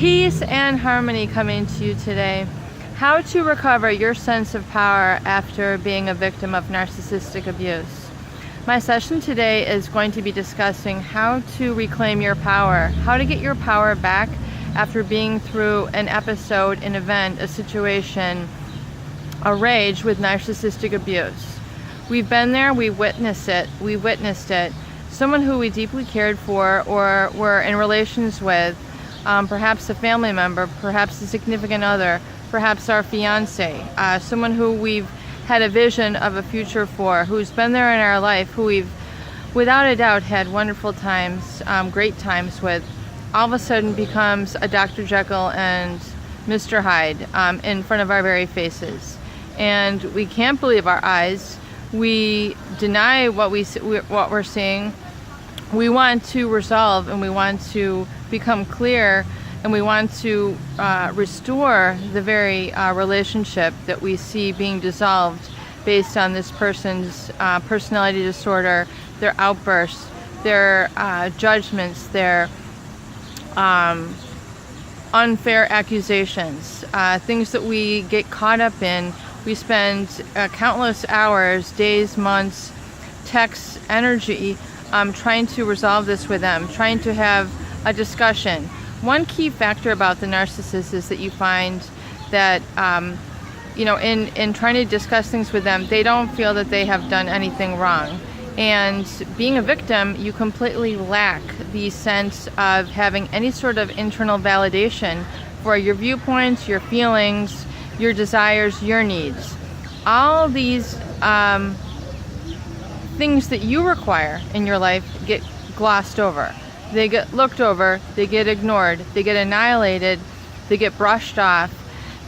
Peace and harmony coming to you today. How to recover your sense of power after being a victim of narcissistic abuse. My session today is going to be discussing how to reclaim your power, how to get your power back after being through an episode, an event, a situation, a rage with narcissistic abuse. We've been there, we witnessed it. Someone who we deeply cared for or were in relations with, perhaps a family member, perhaps a significant other, perhaps our fiance, someone who we've had a vision of a future for, who's been there in our life, who we've without a doubt had wonderful times, great times with, all of a sudden becomes a Dr. Jekyll and Mr. Hyde in front of our very faces. And we can't believe our eyes. We deny what we're seeing. We want to resolve, and we want to become clear, and we want to restore the very relationship that we see being dissolved based on this person's personality disorder, their outbursts, their judgments, their unfair accusations, things that we get caught up in. We spend countless hours, days, months, texts, energy trying to resolve this with them, trying to have a discussion. One key factor about the narcissist is that you find that, in trying to discuss things with them, they don't feel that they have done anything wrong. And being a victim, you completely lack the sense of having any sort of internal validation for your viewpoints, your feelings, your desires, your needs. All these things that you require in your life get glossed over. They get looked over, they get ignored, they get annihilated, they get brushed off,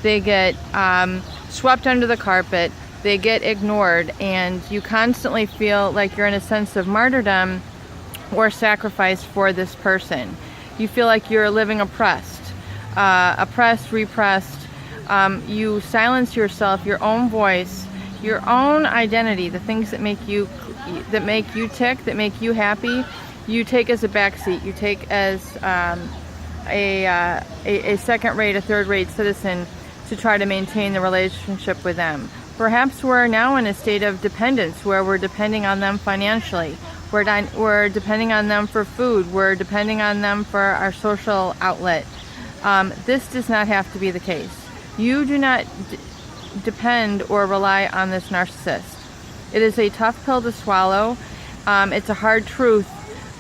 they get swept under the carpet, they get ignored, and you constantly feel like you're in a sense of martyrdom or sacrifice for this person. You feel like you're living oppressed, repressed. You silence yourself, your own voice, your own identity, the things that make you tick, that make you happy. You take as a backseat. You take as a second-rate, a third-rate citizen to try to maintain the relationship with them. Perhaps we're now in a state of dependence where we're depending on them financially. We're depending on them for food. We're depending on them for our social outlet. This does not have to be the case. You do not depend or rely on this narcissist. It is a tough pill to swallow. It's a hard truth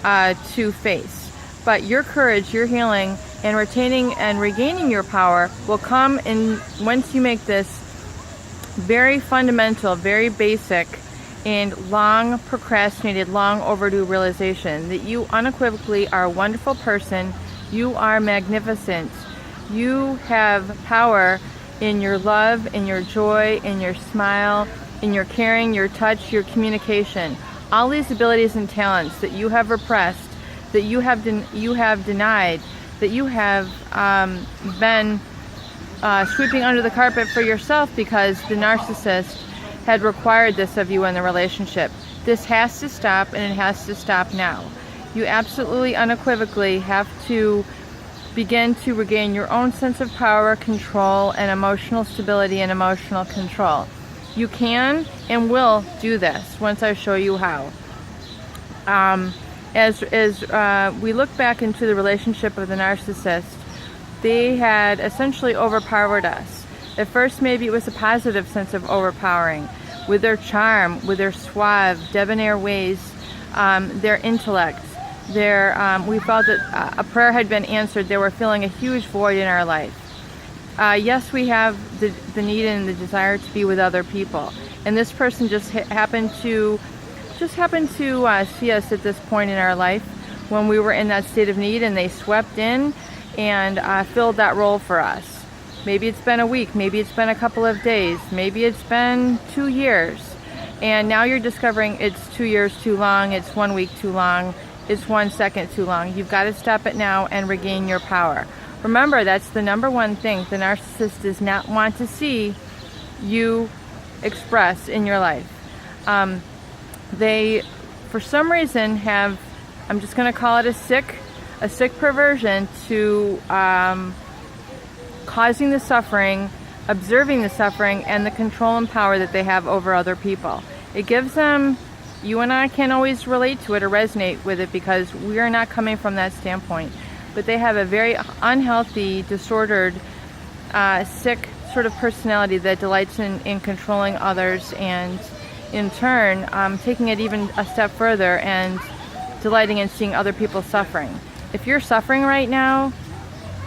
to face. But your courage, your healing, and retaining and regaining your power will come in once you make this very fundamental, very basic, and long procrastinated, long overdue realization that you unequivocally are a wonderful person. You are magnificent. You have power in your love, in your joy, in your smile, in your caring, your touch, your communication. All these abilities and talents that you have repressed, that you have denied, that you have been sweeping under the carpet for yourself because the narcissist had required this of you in the relationship. This has to stop, and it has to stop now. You absolutely unequivocally have to begin to regain your own sense of power, control, and emotional stability and emotional control. You can and will do this once I show you how. As we look back into the relationship of the narcissist, they had essentially overpowered us. At first, maybe it was a positive sense of overpowering, with their charm, with their suave, debonair ways, their intellect. We felt that a prayer had been answered. They were filling a huge void in our life. Yes, we have the need and the desire to be with other people, and this person just happened to see us at this point in our life when we were in that state of need, and they swept in and filled that role for us. Maybe it's been a week, maybe it's been a couple of days, maybe it's been 2 years, and now you're discovering it's 2 years too long, it's 1 week too long, it's 1 second too long. You've got to stop it now and regain your power. Remember, that's the number one thing the narcissist does not want to see you express in your life. They, for some reason, have, I'm just going to call it a a sick perversion to causing the suffering, observing the suffering, and the control and power that they have over other people. It gives them, you and I can't always relate to it or resonate with it because we are not coming from that standpoint. But they have a very unhealthy, disordered, sick sort of personality that delights in controlling others, and in turn taking it even a step further and delighting in seeing other people suffering. If you're suffering right now,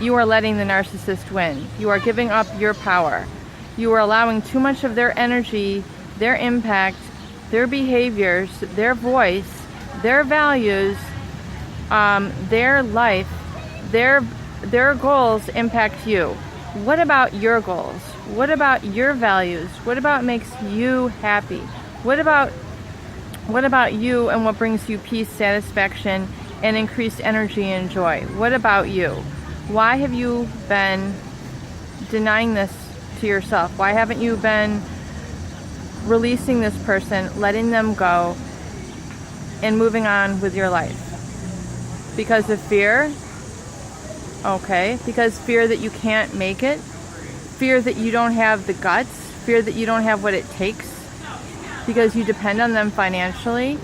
you are letting the narcissist win. You are giving up your power. You are allowing too much of their energy, their impact, their behaviors, their voice, their values, their life, their goals impact you. What about your goals? What about your values? What about makes you happy? What about you and what brings you peace, satisfaction, and increased energy and joy? What about you? Why have you been denying this to yourself? Why haven't you been releasing this person, letting them go, and moving on with your life? Because of fear? Okay. Because fear that you can't make it? Fear that you don't have the guts? Fear that you don't have what it takes? Because you depend on them financially?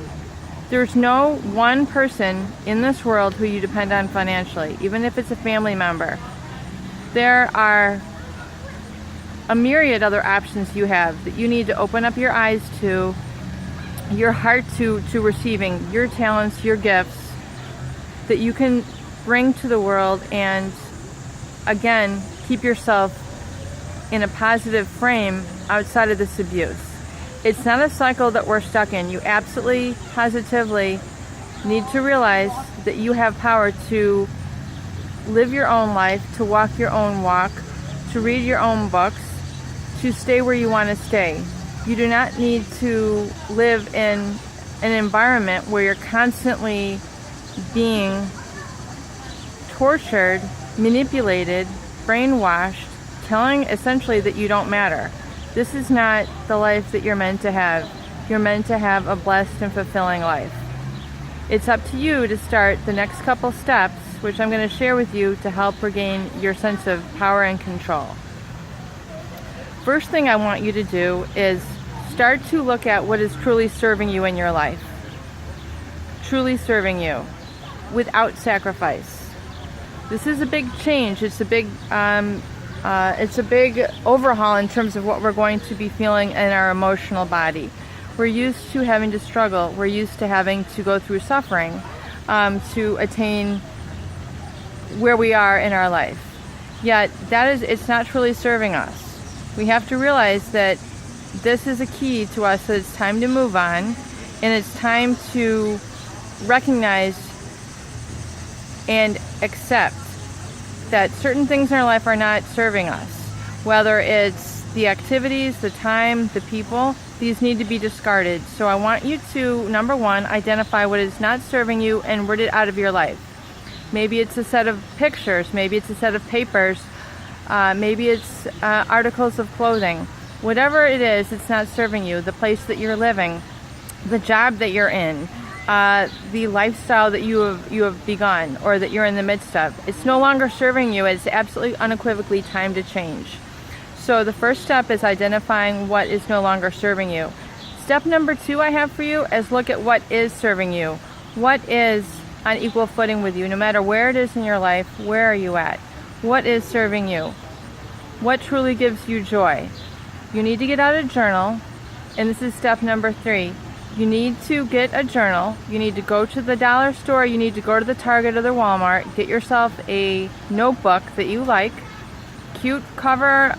There's no one person in this world who you depend on financially, even if it's a family member. There are a myriad other options you have that you need to open up your eyes to, your heart to receiving, your talents, your gifts that you can bring to the world, and again, keep yourself in a positive frame outside of this abuse. It's not a cycle that we're stuck in. You absolutely, positively need to realize that you have power to live your own life, to walk your own walk, to read your own books, to stay where you want to stay. You do not need to live in an environment where you're constantly being tortured, manipulated, brainwashed, telling essentially that you don't matter. This is not the life that you're meant to have. You're meant to have a blessed and fulfilling life. It's up to you to start the next couple steps, which I'm going to share with you to help regain your sense of power and control. First thing I want you to do is start to look at what is truly serving you in your life. Truly serving you without sacrifice. This is a big change. It's a big overhaul in terms of what we're going to be feeling in our emotional body. We're used to having to struggle. We're used to having to go through suffering to attain where we are in our life. Yet it's not truly serving us. We have to realize that this is a key to us, that it's time to move on, and it's time to recognize and accept that certain things in our life are not serving us. Whether it's the activities, the time, the people, these need to be discarded. So I want you to, number one, identify what is not serving you and root it out of your life. Maybe it's a set of pictures, maybe it's a set of papers, maybe it's articles of clothing. Whatever it is, it's not serving you. The place that you're living, the job that you're in, the lifestyle that you have begun or that you're in the midst of. It's no longer serving you. It's absolutely unequivocally time to change. So the first step is identifying what is no longer serving you. Step number 2 I have for you is look at what is serving you. What is on equal footing with you? No matter where it is in your life, where are you at? What is serving you? What truly gives you joy? You need to get out a journal, and this is step number 3. You need to get a journal. You need to go to the dollar store. You need to go to the Target or the Walmart. Get yourself a notebook that you like, cute cover,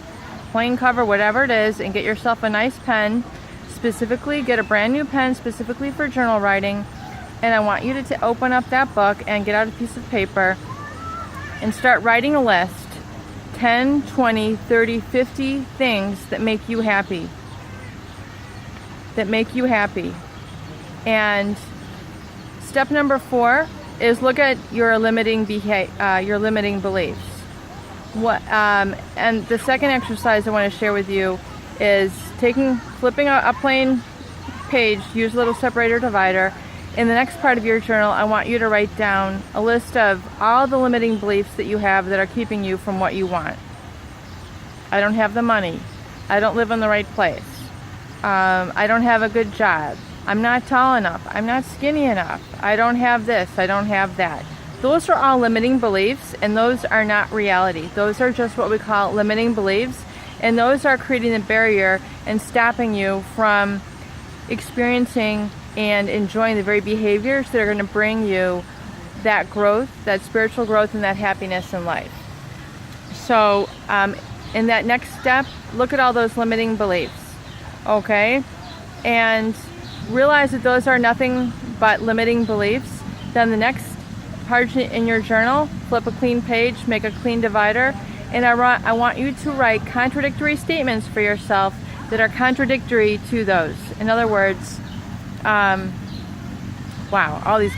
plain cover, whatever it is, and get yourself a nice pen. Specifically, get a brand new pen specifically for journal writing. And I want you to open up that book and get out a piece of paper and start writing a list. 10, 20, 30, 50 things that make you happy. That make you happy. And step number 4 is look at your limiting beliefs. And the second exercise I want to share with you is flipping a plain page, use a little separator divider, in the next part of your journal, I want you to write down a list of all the limiting beliefs that you have that are keeping you from what you want. I don't have the money. I don't live in the right place. I don't have a good job. I'm not tall enough. I'm not skinny enough. I don't have this. I don't have that. Those are all limiting beliefs, and those are not reality. Those are just what we call limiting beliefs, and those are creating a barrier and stopping you from experiencing and enjoying the very behaviors that are going to bring you that growth, that spiritual growth, and that happiness in life. So in that next step, look at all those limiting beliefs, okay? And realize that those are nothing but limiting beliefs. Then the next part in your journal, flip a clean page, make a clean divider, and I want you to write contradictory statements for yourself that are contradictory to those. In other words, wow, all these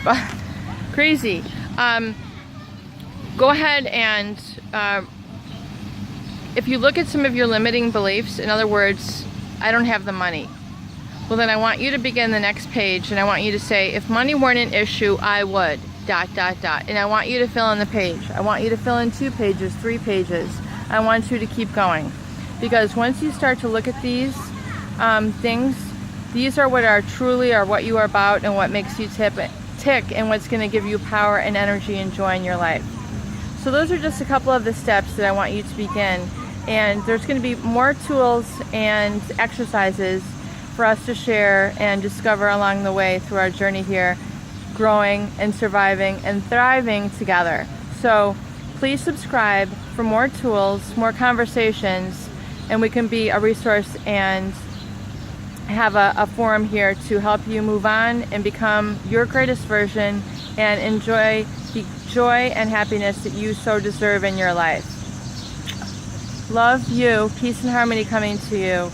crazy. Go ahead and if you look at some of your limiting beliefs, in other words, I don't have the money. Well, then I want you to begin the next page, and I want you to say, if money weren't an issue, I would, ... And I want you to fill in the page. I want you to fill in 2 pages, 3 pages. I want you to keep going. Because once you start to look at these things, these are what are truly are what you are about and what makes you tick and what's going to give you power and energy and joy in your life. So those are just a couple of the steps that I want you to begin. And there's going to be more tools and exercises for us to share and discover along the way through our journey here, growing and surviving and thriving together. So please subscribe for more tools, more conversations, and we can be a resource and have a forum here to help you move on and become your greatest version and enjoy the joy and happiness that you so deserve in your life. Love you, peace and harmony coming to you.